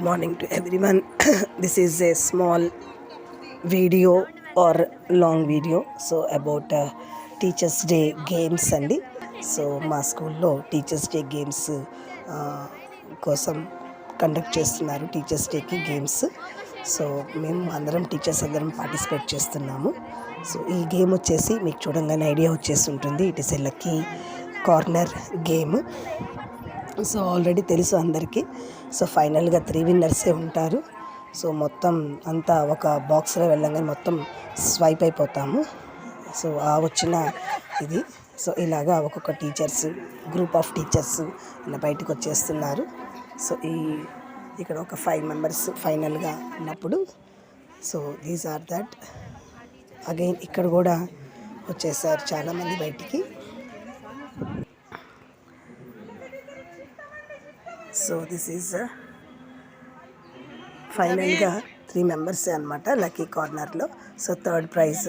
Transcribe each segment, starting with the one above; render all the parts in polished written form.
morning to everyone. This is a small video or long video about teachers day games అండి. So మా స్కూల్లో teachers day games కోసం conduct చేస్తున్నారు. Teachers డేకి games. So మేము అందరం టీచర్స్ అందరం పార్టిసిపేట్ చేస్తున్నాము. సో ఈ గేమ్ వచ్చేసి మీకు చూడంగానే ఐడియా వచ్చేసి ఉంటుంది. It is a lucky corner game. So already తెలుసు అందరికీ. సో ఫైనల్గా 3 విన్నర్సే ఉంటారు. సో మొత్తం అంతా ఒక బాక్స్లో వెళ్ళంగానే మొత్తం స్వైప్ అయిపోతాము. సో ఆ వచ్చిన ఇది సో ఇలాగా ఒక్కొక్క టీచర్స్ గ్రూప్ ఆఫ్ టీచర్స్ ఇలా బయటకు వచ్చేస్తున్నారు. సో ఇక్కడ ఒక 5 మెంబర్స్ ఫైనల్గా ఉన్నప్పుడు so these are that. Again ఇక్కడ కూడా వచ్చేసారు చాలామంది బయటికి. సో దిస్ ఈజ్ ఫైనల్గా 3 మెంబర్సే అనమాట లక్కీ కార్నర్లో. So third prize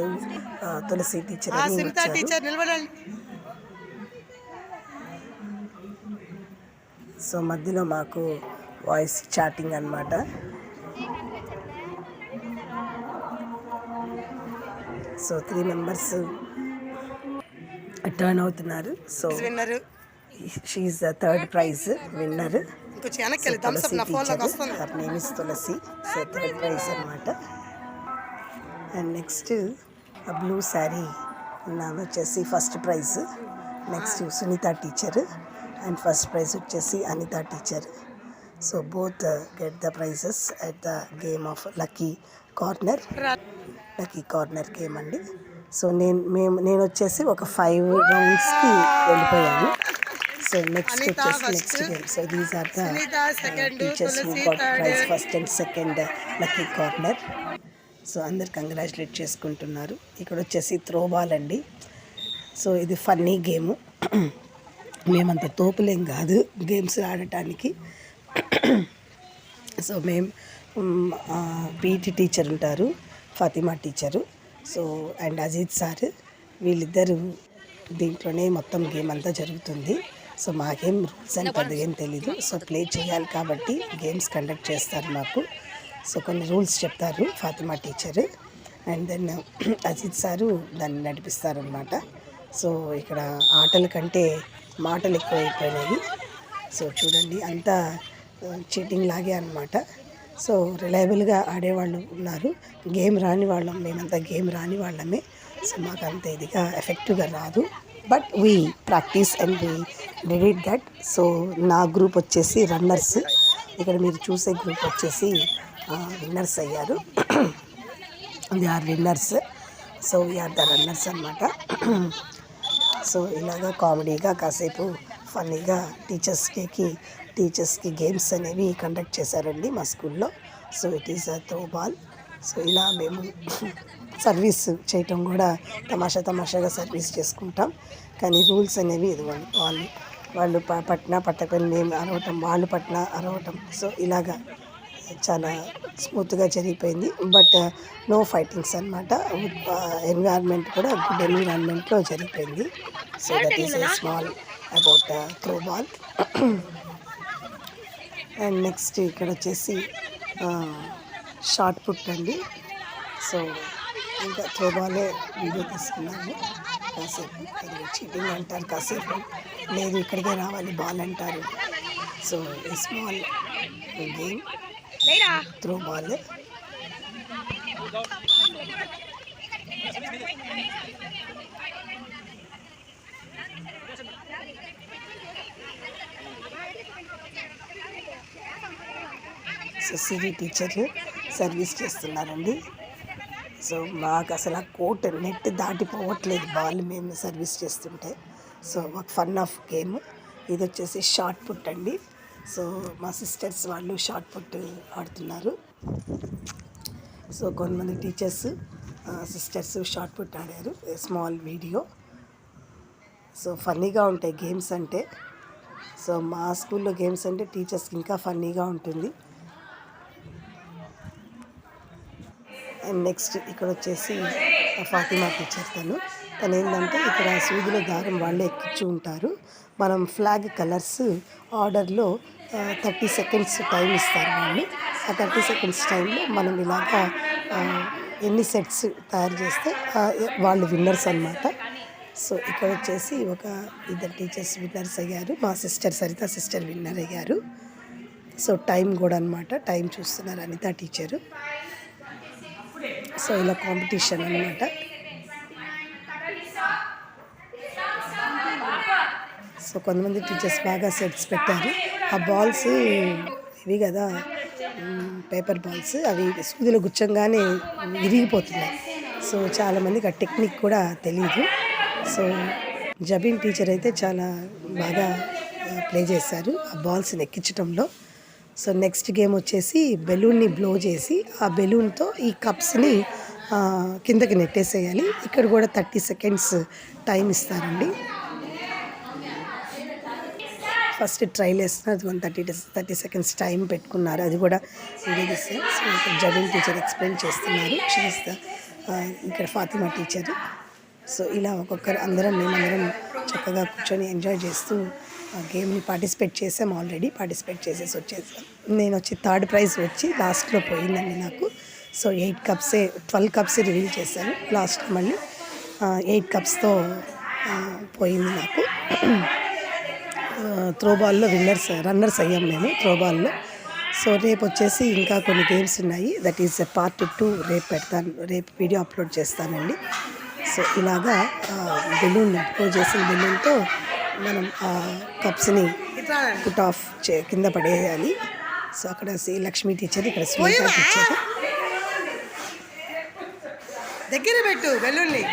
Tulasi teacher అని ఇచ్చారు. సో మధ్యలో మాకు వాయిస్ చాటింగ్ అనమాట. సో 3 మెంబర్స్ టర్న్ అవుతున్నారు. So she is the third prize winner. Her name is Tulasi. So third prize అనమాట. అండ్ నెక్స్ట్ బ్లూ శారీ నాది వచ్చేసి first prize. Next Sunitha teacher and first prize వచ్చేసి Anitha teacher. So both get the prizes at the game of lucky corner game అండి. So నేను వచ్చేసి ఒక 5 రౌండ్స్కి వెళ్ళిపోయాను. So next game. So these are the teachers who got prize first and second lucky corner. So అందరు congratulate చేసుకుంటున్నారు. ఇక్కడ వచ్చేసి త్రో బాల్ అండి. సో ఇది ఫన్నీ గేము. మేమంత తోపులేం కాదు గేమ్స్ ఆడటానికి. సో మేము పీటీ టీచర్ ఉంటారు, Fatima teacher, so and Ajit sir, వీళ్ళిద్దరు దీంట్లోనే మొత్తం గేమ్ అంతా జరుగుతుంది. సో మాకేం రూల్స్ అని పెద్దగా ఏం తెలీదు. సో ప్లే చేయాలి కాబట్టి గేమ్స్ కండక్ట్ చేస్తారు మాకు. సో కొన్ని రూల్స్ చెప్తారు Fatima teacher, and then Ajit sir దాన్ని నడిపిస్తారనమాట. సో ఇక్కడ ఆటల కంటే మాటలు ఎక్కువైపోయినాయి. సో చూడండి అంతా చీటింగ్ లాగే అనమాట. సో రిలయబుల్గా ఆడేవాళ్ళు ఉన్నారు, గేమ్ రాని వాళ్ళం మేమంతా గేమ్ రాని వాళ్ళమే. సో మాకు అంత ఇదిగా ఎఫెక్టివ్గా రాదు, but we practise and we did it that. So నా గ్రూప్ వచ్చేసి రన్నర్స్. ఇక్కడ మీరు చూసే గ్రూప్ వచ్చేసి విన్నర్స్ అయ్యారు. They are winners. So we are the runners అనమాట. సో ఇలాగా కామెడీగా కాసేపు ఫన్నీగా టీచర్స్కి గేమ్స్ అనేవి కండక్ట్ చేశారండి మా స్కూల్లో. So it is a throw ball. So ఇలా మేము సర్వీస్ చేయటం కూడా తమాషాగా సర్వీస్ చేసుకుంటాం. కానీ రూల్స్ అనేవి ఇదిగోండి, వాళ్ళు పట్టినా పట్టకపోయినా మేము అరవటం, వాళ్ళు పట్టినా అరవటం. సో ఇలాగా చాలా స్మూత్గా జరిగిపోయింది. బట్ నో ఫైటింగ్స్ అనమాట. ఎన్విరాన్మెంట్ కూడా గుడ్ ఎన్విరాన్మెంట్లో జరిగిపోయింది. So that is a small about throw ball. And next ఇక్కడ వచ్చేసి షార్ట్ పుట్ అండి. సో ఇంకా త్రో బాలే వీడియో తీసుకున్నాము. కాసేపు అది చీటింగ్ అంటారు, కాసేపు లేదు ఇక్కడికే రావాలి బాల్ అంటారు. సో ఈ small game throw ball. So Siri teacher service చేస్తున్నారండి. సో మాకు అసలు ఆ కోర్ట్ నెట్ దాటిపోవట్లేదు బాల్ మేము సర్వీస్ చేస్తుంటే. సో ఒక ఫన్ ఆఫ్ గేమ్. ఇది వచ్చేసి షార్ట్ పుట్ అండి. సో మా సిస్టర్స్ వాళ్ళు షార్ట్ పుట్ ఆడుతున్నారు. సో కొంతమంది టీచర్స్ సిస్టర్స్ షార్ట్ పుట్ ఆడారు. Small video. సో ఫన్నీగా ఉంటాయి గేమ్స్ అంటే. సో మా స్కూల్లో గేమ్స్ అంటే టీచర్స్కి ఇంకా ఫన్నీగా ఉంటుంది. అండ్ నెక్స్ట్ ఇక్కడ వచ్చేసి ఫాతిమా టీచర్ తను ఏంటంటే ఇక్కడ సూదిలో దారం వాళ్ళే ఎక్కించు ఉంటారు. మనం ఫ్లాగ్ కలర్స్ ఆర్డర్లో 30 సెకండ్స్ టైం ఇస్తారు వాళ్ళు. ఆ 30 సెకండ్స్ టైంలో మనం ఇలాగా ఎన్ని సెట్స్ తయారు చేస్తే వాళ్ళు విన్నర్స్ అన్నమాట. సో ఇక్కడ వచ్చేసి ఒక ఇద్దరు టీచర్స్ విన్నర్స్ అయ్యారు. మా సిస్టర్ సరిత సిస్టర్ విన్నర్ అయ్యారు. సో టైం కూడా అనమాట, టైం చూస్తున్నారు అనిత టీచరు. సో ఇలా కాంపిటీషన్ అనమాట. సో కొంతమంది టీచర్స్ బాగా సెట్స్ పెట్టారు. ఆ బాల్స్ ఇవి కదా పేపర్ బాల్స్, అవి సూదిలో గుచ్చంగానే విరిగిపోతున్నాయి. సో చాలామందికి ఆ టెక్నిక్ కూడా తెలియదు. సో జబీన్ టీచర్ అయితే చాలా బాగా ప్లే చేశారు ఆ బాల్స్ని ఎక్కించడంలో. సో నెక్స్ట్ గేమ్ వచ్చేసి బెలూన్ని బ్లో చేసి ఆ బెలూన్తో ఈ కప్స్ని కిందకి నెట్టేసేయాలి. ఇక్కడ కూడా 30 సెకండ్స్ టైం ఇస్తారండి. ఫస్ట్ ట్రైల్ వేస్తున్నారు, 30 సెకండ్స్ టైం పెట్టుకున్నారు. అది కూడా వీడియో తీస్తారు. సో ఇక్కడ జబీన్ టీచర్ ఎక్స్ప్లెయిన్ చేస్తున్నారు. ఇక్కడ ఫాతిమా టీచర్. సో ఇలా ఒక్కొక్కరు మేమందరం చక్కగా కూర్చొని ఎంజాయ్ చేస్తూ గేమ్ని పార్టిసిపేట్ చేసాం. ఆల్రెడీ పార్టిసిపేట్ చేసేసి వచ్చేసాం. నేను వచ్చి 3rd ప్రైజ్ వచ్చి లాస్ట్లో పోయిందండి నాకు. సో 12 కప్సే రివీల్ చేశాను. లాస్ట్ మళ్ళీ 8 కప్స్తో పోయింది నాకు. త్రోబాల్లో రన్నర్స్ అయ్యాం మేము త్రోబాల్లో. సో రేపు వచ్చేసి ఇంకా కొన్ని గేమ్స్ ఉన్నాయి. దట్ ఈస్ పార్ట్ 2 రేపు వీడియో అప్లోడ్ చేస్తానండి. సో ఇలాగా బెలూన్ చేసిన బెలూన్తో మనం ఆ కప్స్ని పుట్ ఆఫ్ కింద పడేయాలి. సో అక్కడ లక్ష్మీ టీచర్, ఇక్కడ శ్వేత టీచర్. దగ్గర పెట్టు బెలూన్ని.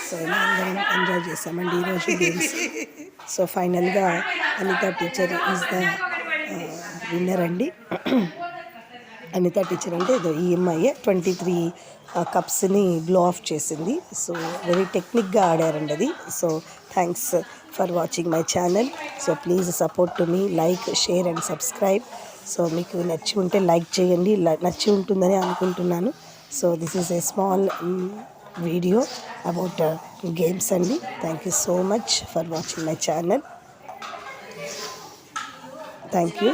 సో ఇలా అందరం ఎంజాయ్ చేసామండి ఈరోజు గేమ్స్. సో ఫైనల్గా Anitha teacher is the winner అండి. అనిత టీచర్ అంటే ఈ అమ్మాయి 23 కప్స్ని బ్లో ఆఫ్ చేసింది. సో వెరీ టెక్నిక్గా ఆడారండి అది. So thanks for watching my channel. So please support to me, like, share and subscribe. So మీకు నచ్చి ఉంటే లైక్ చేయండి, నచ్చి ఉంటుందని అనుకుంటున్నాను. So this is a small video about games only. Thank you so much for watching my channel. Thank you.